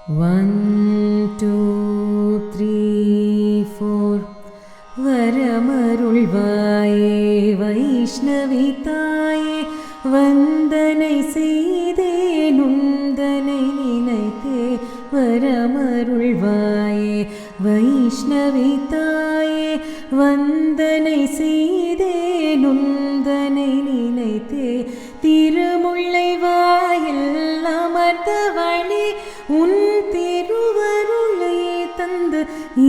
1 2 3 4 வரமருள்வாயே வைஷ்ணவி தாயே வந்தனை செய்தேன் உந்தனை நினைத்தே வரமருள்வாயே வைஷ்ணவி தாயே வந்தனை செய்தேன் உந்தனை நினைத்தே திருமுல்லை வாயில் அமர்ந்தவளே உன் திருவருளை தந்து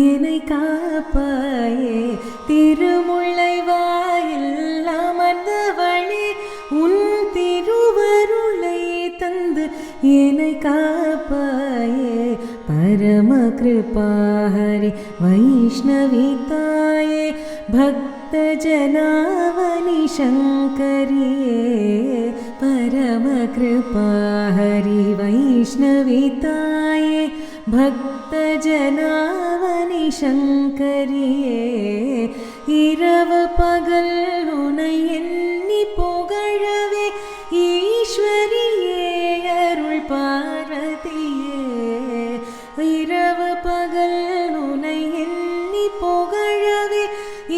என்னை காப்பாயே திருமுல்லை வாயில் அமர்ந்தவளே உன் திருவருளை தந்து என்னை காப்பாயே பரம கிருபாஹரி வைஷ்ணவி தாயே भक्त जनावनि शंकरिये परम कृपा हरि वैष्णवी ताये भक्त जनावनि शंकरिये इरव पगल उनै एन्नी पुगळवे ईश्वरिये अरुள் पार्वतिये इरव पगल उनै एन्नी पुगळवे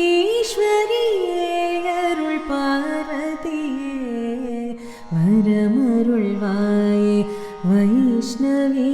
ईश्वरिये अरुள் पार्वतिये वरमरुள்வாயே வைஷ்ணவி